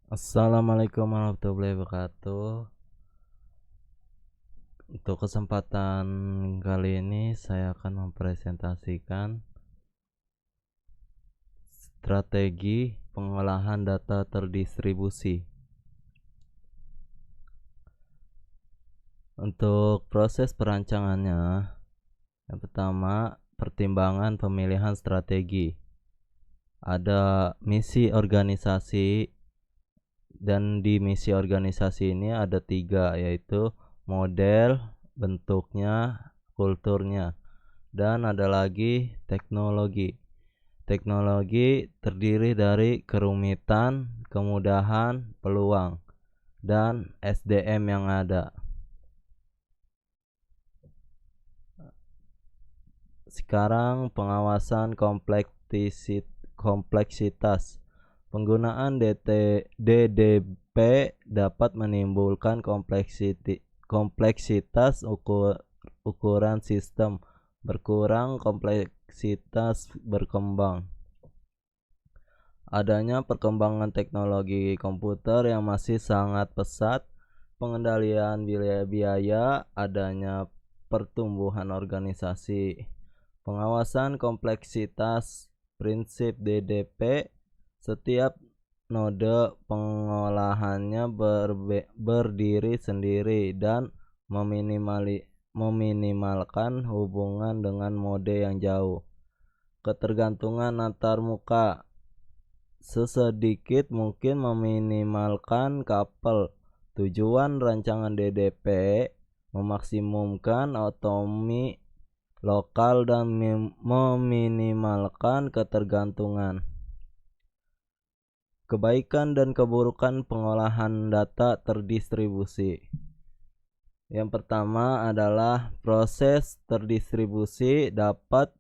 Assalamualaikum warahmatullahi wabarakatuh. Untuk kesempatan kali ini saya akan mempresentasikan strategi pengolahan data terdistribusi. Untuk proses perancangannya, yang pertama pertimbangan pemilihan strategi. Ada misi organisasi, dan di misi organisasi ini ada 3, yaitu model, bentuknya, kulturnya, dan ada lagi teknologi. Teknologi terdiri dari kerumitan, kemudahan, peluang, dan SDM yang ada. Sekarang pengawasan kompleksitas. Penggunaan DDP dapat menimbulkan kompleksitas ukuran sistem berkurang, kompleksitas berkembang. Adanya perkembangan teknologi komputer yang masih sangat pesat, pengendalian biaya, adanya pertumbuhan organisasi. Pengawasan kompleksitas. Prinsip DDP, setiap node pengolahannya berdiri sendiri dan meminimalkan hubungan dengan mode yang jauh. Ketergantungan antarmuka, sesedikit mungkin meminimalkan kapal. Tujuan rancangan DDP memaksimumkan otonomi lokal dan meminimalkan ketergantungan. Kebaikan dan keburukan pengolahan data terdistribusi. Yang pertama adalah proses terdistribusi dapat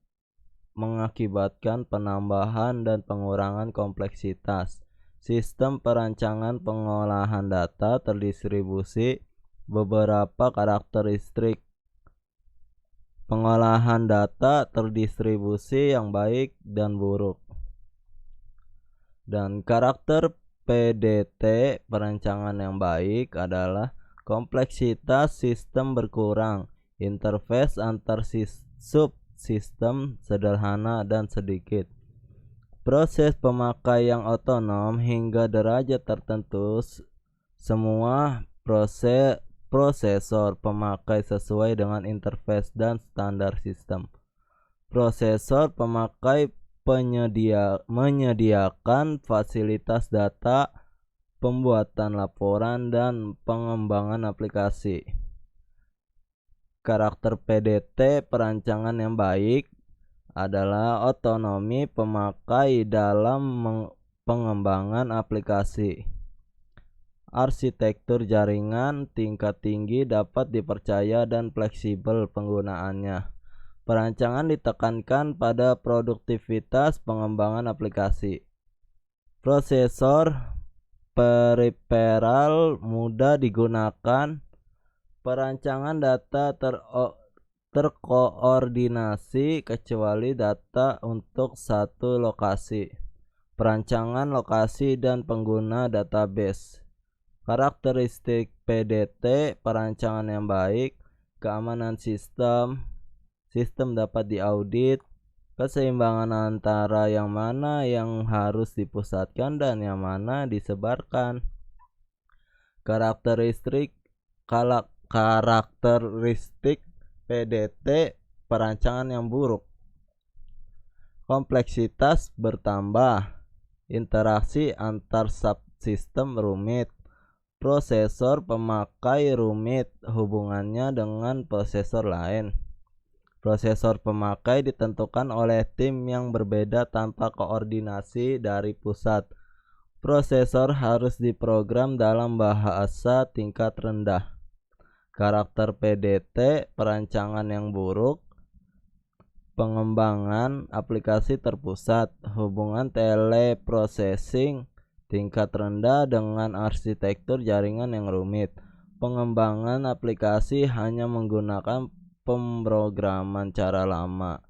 mengakibatkan penambahan dan pengurangan kompleksitas. Sistem perancangan pengolahan data terdistribusi. Beberapa karakteristik pengolahan data terdistribusi yang baik dan buruk. Dan karakter PDT perancangan yang baik adalah kompleksitas sistem berkurang, interface antar subsistem sederhana dan sedikit, proses pemakai yang otonom hingga derajat tertentu. Semua prosesor pemakai sesuai dengan interface dan standar sistem. Prosesor pemakai menyediakan fasilitas data, pembuatan laporan, dan pengembangan aplikasi. Karakter PDT perancangan yang baik adalah otonomi pemakai dalam pengembangan aplikasi. Arsitektur jaringan tingkat tinggi dapat dipercaya dan fleksibel penggunaannya. Perancangan ditekankan pada produktivitas pengembangan aplikasi. Prosesor periferal mudah digunakan. Perancangan data terkoordinasi kecuali data untuk satu lokasi. Perancangan lokasi dan pengguna database. Karakteristik PDT perancangan yang baik. Keamanan sistem dapat diaudit, keseimbangan antara yang mana yang harus dipusatkan dan yang mana disebarkan. Karakteristik PDT perancangan yang buruk. Kompleksitas bertambah, interaksi antar subsistem rumit, prosesor pemakai rumit hubungannya dengan prosesor lain. Prosesor pemakai ditentukan oleh tim yang berbeda tanpa koordinasi dari pusat. Prosesor harus diprogram dalam bahasa tingkat rendah. Karakter PDT perancangan yang buruk. Pengembangan aplikasi terpusat, hubungan teleprocessing tingkat rendah dengan arsitektur jaringan yang rumit. Pengembangan aplikasi hanya menggunakan pemrograman cara lama.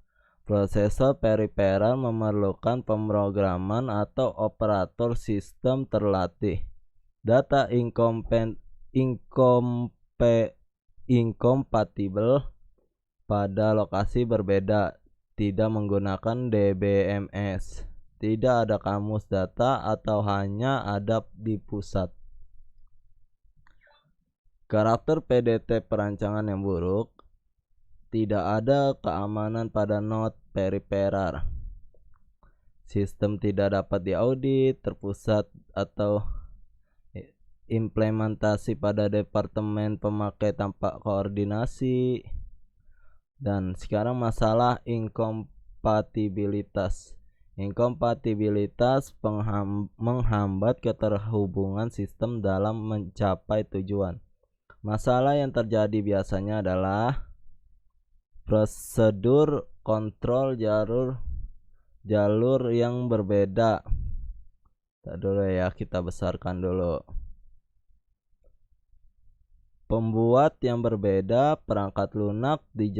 Prosesor periferal memerlukan pemrograman atau operator sistem terlatih. Data inkompatibel pada lokasi berbeda, tidak menggunakan DBMS, tidak ada kamus data atau hanya ada di pusat. Karakter PDT perancangan yang buruk, tidak ada keamanan pada node periferal. Sistem tidak dapat diaudit, terpusat atau implementasi pada departemen pemakai tanpa koordinasi. Dan sekarang masalah inkompatibilitas. Inkompatibilitas menghambat keterhubungan sistem dalam mencapai tujuan. Masalah yang terjadi biasanya adalah prosedur kontrol jalur yang berbeda. Dulu ya, kita besarkan dulu. Pembuat yang berbeda, perangkat lunak di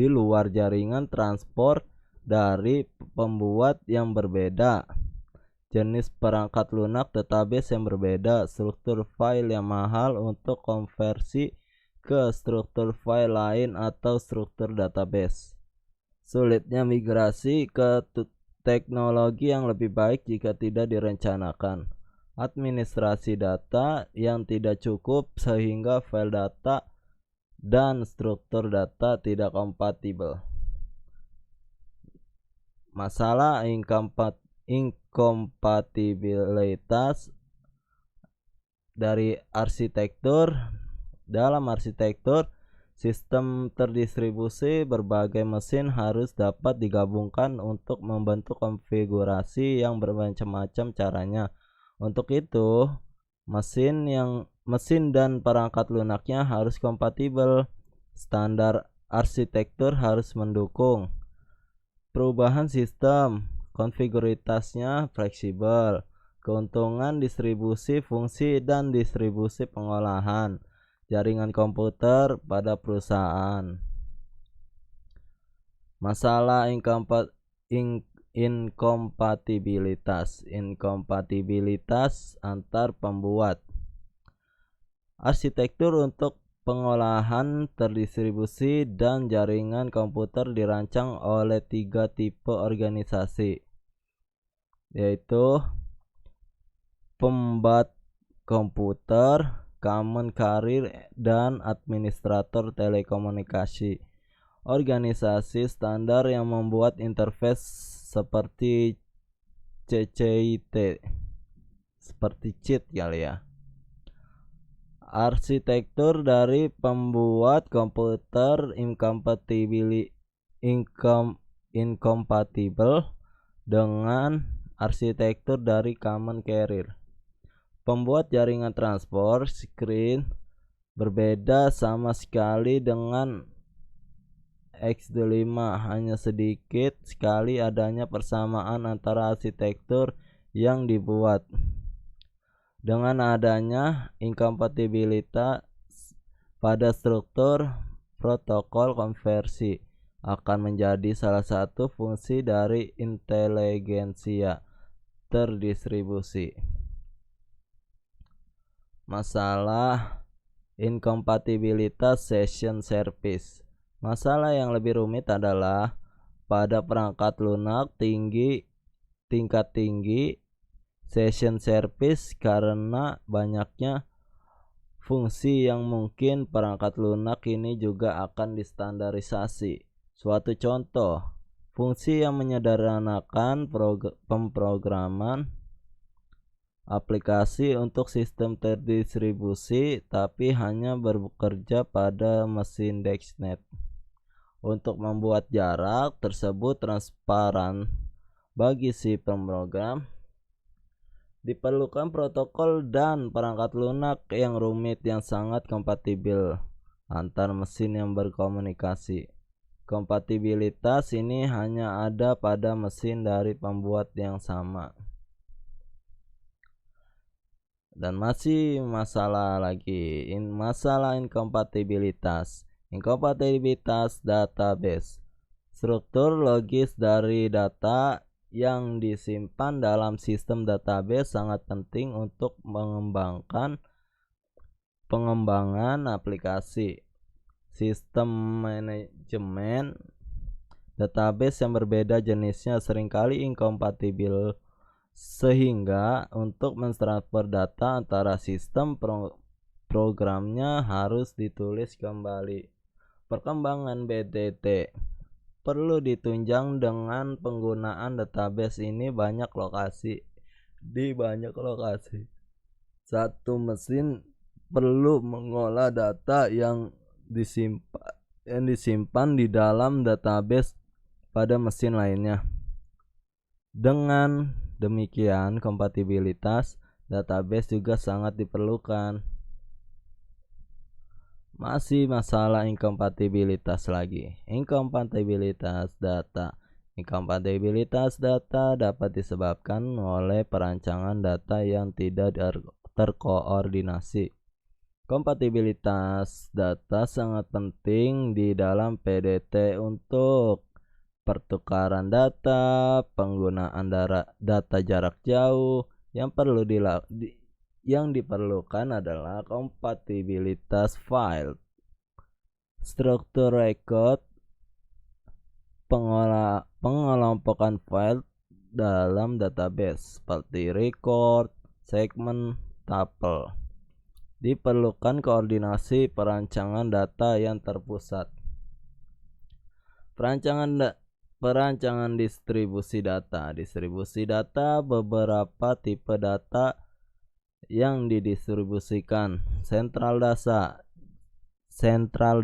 luar jaringan transport dari pembuat yang berbeda, jenis perangkat lunak database yang berbeda, struktur file yang mahal untuk konversi ke struktur file lain atau struktur database, sulitnya migrasi ke teknologi yang lebih baik jika tidak direncanakan, administrasi data yang tidak cukup sehingga file data dan struktur data tidak kompatibel. Masalah inkompatibilitas dari arsitektur. Dalam arsitektur sistem terdistribusi, berbagai mesin harus dapat digabungkan untuk membentuk konfigurasi yang bermacam-macam caranya. Untuk itu, mesin dan perangkat lunaknya harus kompatibel. Standar arsitektur harus mendukung perubahan sistem, konfiguritasnya fleksibel, keuntungan distribusi fungsi dan distribusi pengolahan jaringan komputer pada perusahaan. Masalah inkompatibilitas antar pembuat. Arsitektur untuk pengolahan terdistribusi dan jaringan komputer dirancang oleh 3 tipe organisasi, yaitu pembuat komputer, common carrier, dan administrator telekomunikasi. Organisasi standar yang membuat interface seperti CCIT, seperti cheat kali ya. Arsitektur dari pembuat komputer inkompatibel dengan arsitektur dari common carrier. Pembuat jaringan transport screen berbeda sama sekali dengan X25, hanya sedikit sekali adanya persamaan antara arsitektur yang dibuat. Dengan adanya inkompatibilitas pada struktur, protokol konversi akan menjadi salah satu fungsi dari inteligensia terdistribusi. Masalah inkompatibilitas session service. Masalah yang lebih rumit adalah pada perangkat lunak tingkat tinggi session service karena banyaknya fungsi yang mungkin perangkat lunak ini juga akan distandarisasi. Suatu contoh, fungsi yang menyederhanakan pemrograman aplikasi untuk sistem terdistribusi tapi hanya bekerja pada mesin DexNet. Untuk membuat jarak tersebut transparan bagi si pemrogram, diperlukan protokol dan perangkat lunak yang rumit yang sangat kompatibel antar mesin yang berkomunikasi. Kompatibilitas ini hanya ada pada mesin dari pembuat yang sama. Dan masih masalah lagi, masalah inkompatibilitas database. Struktur logis dari data yang disimpan dalam sistem database sangat penting untuk pengembangan aplikasi. Sistem manajemen database yang berbeda jenisnya seringkali inkompatibel, sehingga untuk mentransfer data antara sistem programnya harus ditulis kembali. Perkembangan BDT perlu ditunjang dengan penggunaan database ini di banyak lokasi. Satu mesin perlu mengolah data yang disimpan di dalam database pada mesin lainnya. Dengan demikian, kompatibilitas database juga sangat diperlukan. Masih masalah inkompatibilitas lagi. Inkompatibilitas data dapat disebabkan oleh perancangan data yang tidak terkoordinasi. Kompatibilitas data sangat penting di dalam PDT untuk pertukaran data, penggunaan data jarak jauh. Yang diperlukan adalah kompatibilitas file, struktur record, pengelompokan file dalam database seperti record, segmen, tuple. Diperlukan koordinasi perancangan data yang terpusat. Perancangan distribusi data. Distribusi data beberapa tipe data yang didistribusikan. Central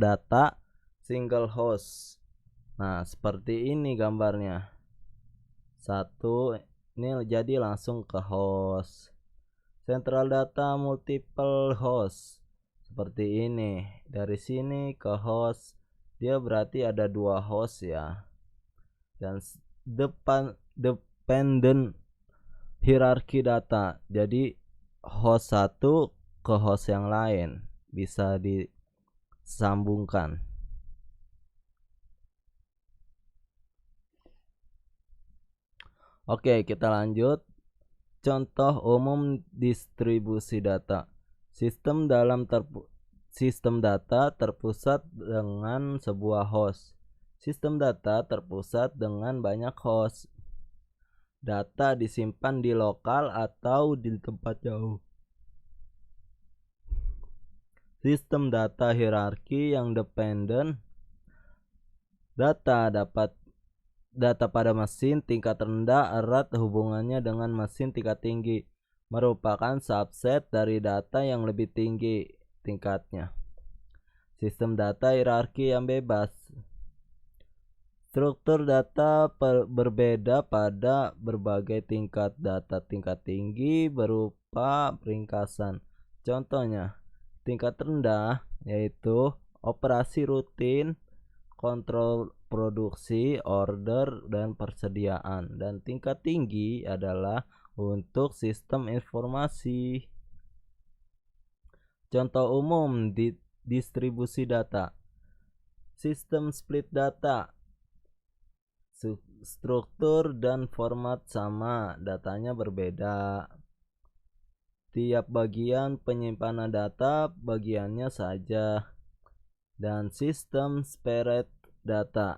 data, single host. Nah, seperti ini gambarnya. Satu, ini jadi langsung ke host. Central data multiple host. Seperti ini. Dari sini ke host, dia berarti ada 2 host ya. Dan dependent hierarchy data. Jadi host satu ke host yang lain bisa disambungkan. Oke, kita lanjut. Contoh umum distribusi data. Sistem data terpusat dengan sebuah host. Sistem data terpusat dengan banyak host. Data disimpan di lokal atau di tempat jauh. Sistem data hierarki yang dependent. Data pada mesin tingkat rendah erat hubungannya dengan mesin tingkat tinggi, merupakan subset dari data yang lebih tinggi tingkatnya. Sistem data hierarki yang bebas. Struktur data berbeda pada berbagai tingkat data. Tingkat tinggi berupa ringkasan. Contohnya, tingkat rendah yaitu operasi rutin, kontrol produksi, order, dan persediaan. Dan tingkat tinggi adalah untuk sistem informasi. Contoh umum distribusi data. Sistem split data. Struktur dan format sama, datanya berbeda. Tiap bagian penyimpanan data bagiannya saja. Dan sistem spread data.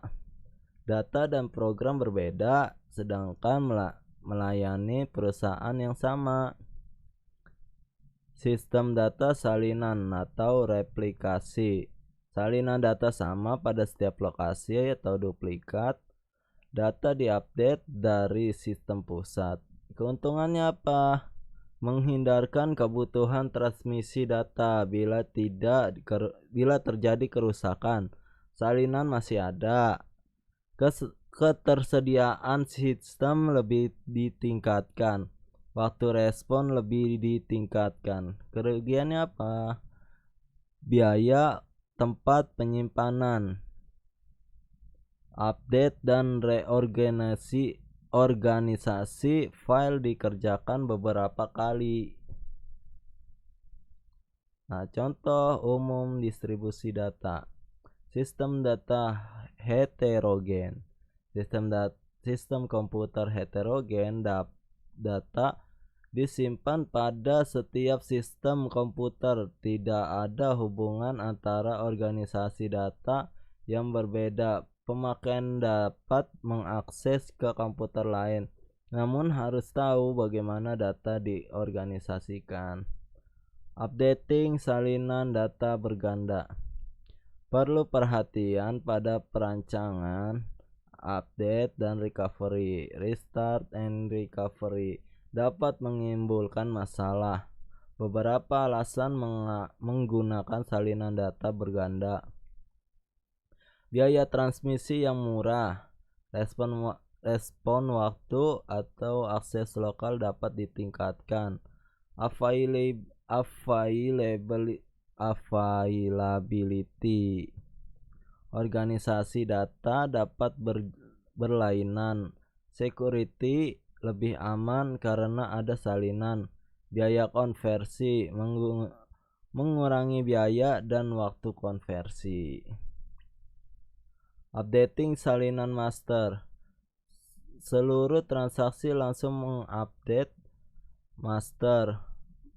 Data dan program berbeda sedangkan melayani perusahaan yang sama. Sistem data salinan atau replikasi. Salinan data sama pada setiap lokasi atau duplikat. Data diupdate dari sistem pusat. Keuntungannya apa? Menghindarkan kebutuhan transmisi data bila terjadi kerusakan. Salinan masih ada. Ketersediaan sistem lebih ditingkatkan. Waktu respon lebih ditingkatkan. Kerugiannya apa? Biaya tempat penyimpanan, update dan organisasi file dikerjakan beberapa kali. Nah, contoh umum distribusi data. Sistem data heterogen. sistem komputer heterogen, data disimpan pada setiap sistem komputer. Tidak ada hubungan antara organisasi data yang berbeda. Pemakaian dapat mengakses ke komputer lain, namun harus tahu bagaimana data diorganisasikan. Updating salinan data berganda. Perlu perhatian pada perancangan, update dan recovery. Restart and recovery dapat menimbulkan masalah. Beberapa alasan menggunakan salinan data berganda. Biaya transmisi yang murah, respon waktu atau akses lokal dapat ditingkatkan. Availability. Organisasi data dapat berlainan. Security lebih aman karena ada salinan. Biaya konversi, mengurangi biaya dan waktu konversi. Updating salinan master. Seluruh transaksi langsung mengupdate master.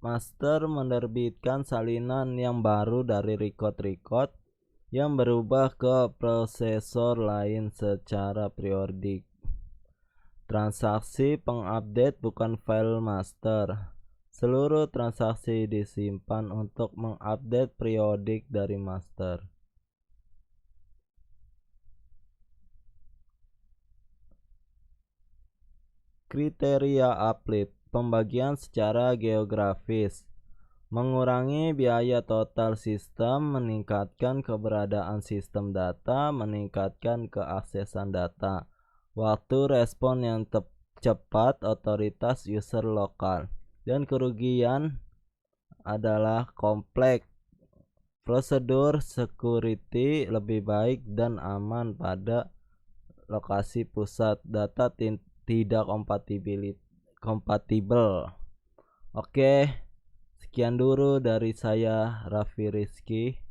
Master menerbitkan salinan yang baru dari record yang berubah ke prosesor lain secara periodik. Transaksi pengupdate bukan file master. Seluruh transaksi disimpan untuk mengupdate periodik dari master. Kriteria update. Pembagian secara geografis. Mengurangi biaya total sistem, meningkatkan keberadaan sistem data, meningkatkan keaksesan data. Waktu respon yang cepat, otoritas user lokal. Dan kerugian adalah kompleks. Prosedur security lebih baik dan aman pada lokasi pusat. Data tidak kompatibel. Oke, sekian dulu dari saya, Raffi Rizky.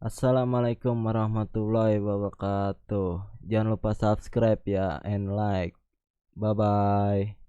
Assalamualaikum warahmatullahi wabarakatuh. Jangan lupa subscribe ya and like. Bye bye.